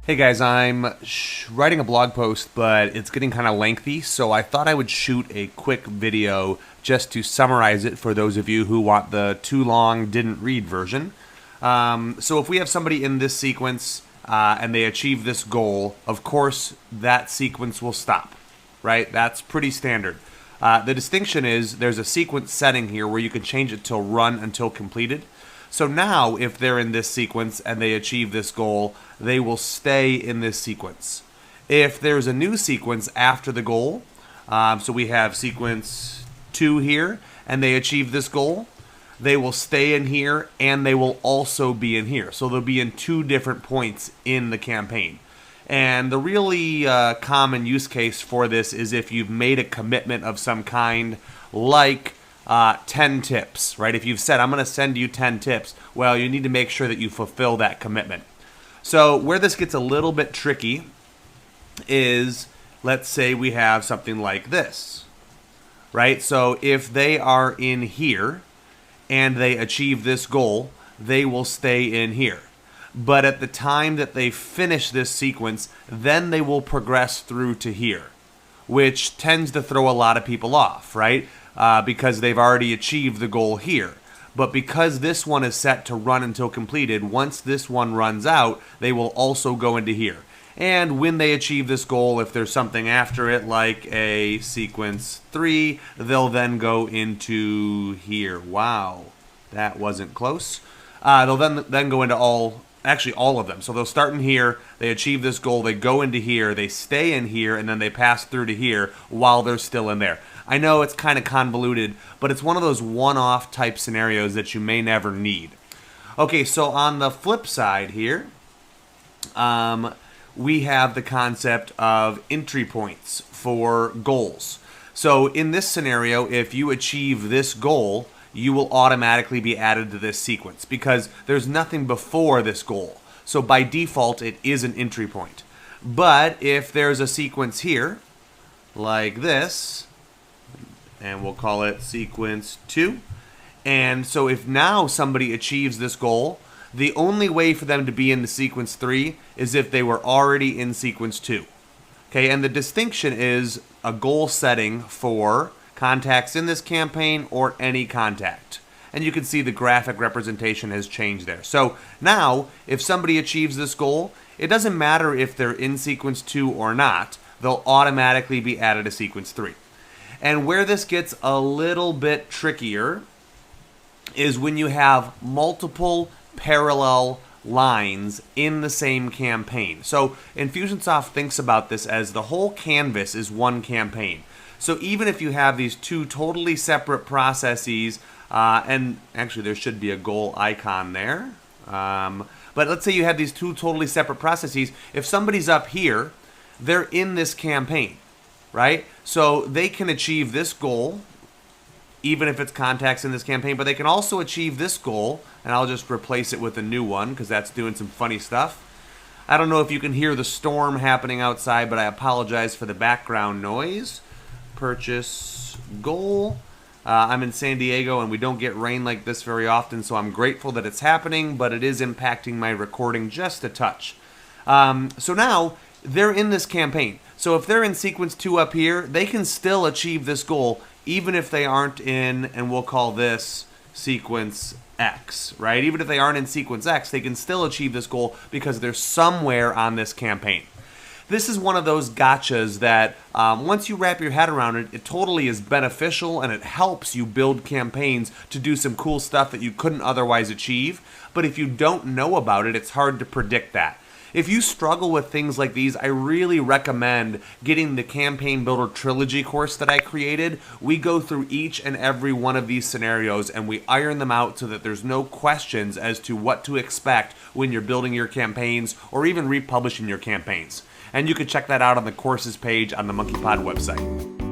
Hey guys, I'm writing a blog post, but it's getting kind of lengthy, so I thought I would shoot a quick video just to summarize it for those of you who want the too long, didn't read version. So if we have somebody in this sequence and they achieve this goal, of course that sequence will stop, right? That's pretty standard. The distinction is there's a sequence setting here where you can change it to run until completed. So now, if they're in this sequence and they achieve this goal, they will stay in this sequence. If there's a new sequence after the goal, so we have sequence 2 here, and they achieve this goal, they will stay in here, and they will also be in here. So they'll be in 2 different points in the campaign. And the really common use case for this is if you've made a commitment of some kind, like 10 tips, right? If you've said, I'm going to send you 10 tips, well, you need to make sure that you fulfill that commitment. So where this gets a little bit tricky is, let's say we have something like this, right? So if they are in here and they achieve this goal, they will stay in here. But at the time that they finish this sequence, then they will progress through to here, which tends to throw a lot of people off, right? Because they've already achieved the goal here. But because this one is set to run until completed, once this one runs out, they will also go into here. And when they achieve this goal, if there's something after it, like a sequence 3, they'll then go into here. Wow, that wasn't close. They'll then go into all of them. So they'll start in here, they achieve this goal, they go into here, they stay in here, and then they pass through to here while they're still in there. I know it's kind of convoluted, but it's one of those one-off type scenarios that you may never need. Okay, so on the flip side here, we have the concept of entry points for goals. So in this scenario, if you achieve this goal, you will automatically be added to this sequence because there's nothing before this goal. So by default, it is an entry point. But if there's a sequence here, like this, and we'll call it sequence 2, and so if now somebody achieves this goal, the only way for them to be in the sequence 3 is if they were already in sequence 2. Okay, and the distinction is a goal setting for contacts in this campaign or any contact. And you can see the graphic representation has changed there. So now, if somebody achieves this goal, it doesn't matter if they're in sequence 2 or not, they'll automatically be added to sequence 3. And where this gets a little bit trickier is when you have multiple parallel lines in the same campaign. So Infusionsoft thinks about this as the whole canvas is one campaign. So even if you have these 2 totally separate processes, and actually there should be a goal icon there, but let's say you have these 2 totally separate processes. If somebody's up here, they're in this campaign, right? So they can achieve this goal, even if it's contacts in this campaign, but they can also achieve this goal, and I'll just replace it with a new one because that's doing some funny stuff. I don't know if you can hear the storm happening outside, but I apologize for the background noise. Purchase goal. I'm in San Diego and we don't get rain like this very often, so I'm grateful that it's happening, but it is impacting my recording just a touch. So now they're in this campaign. So if they're in sequence 2 up here, they can still achieve this goal even if they aren't in, and we'll call this sequence X, right? Even if they aren't in sequence X, they can still achieve this goal because they're somewhere on this campaign. This is one of those gotchas that once you wrap your head around it, it totally is beneficial and it helps you build campaigns to do some cool stuff that you couldn't otherwise achieve. But if you don't know about it, it's hard to predict that. If you struggle with things like these, I really recommend getting the Campaign Builder Trilogy course that I created. We go through each and every one of these scenarios and we iron them out so that there's no questions as to what to expect when you're building your campaigns or even republishing your campaigns. And you can check that out on the courses page on the Monkeypod website.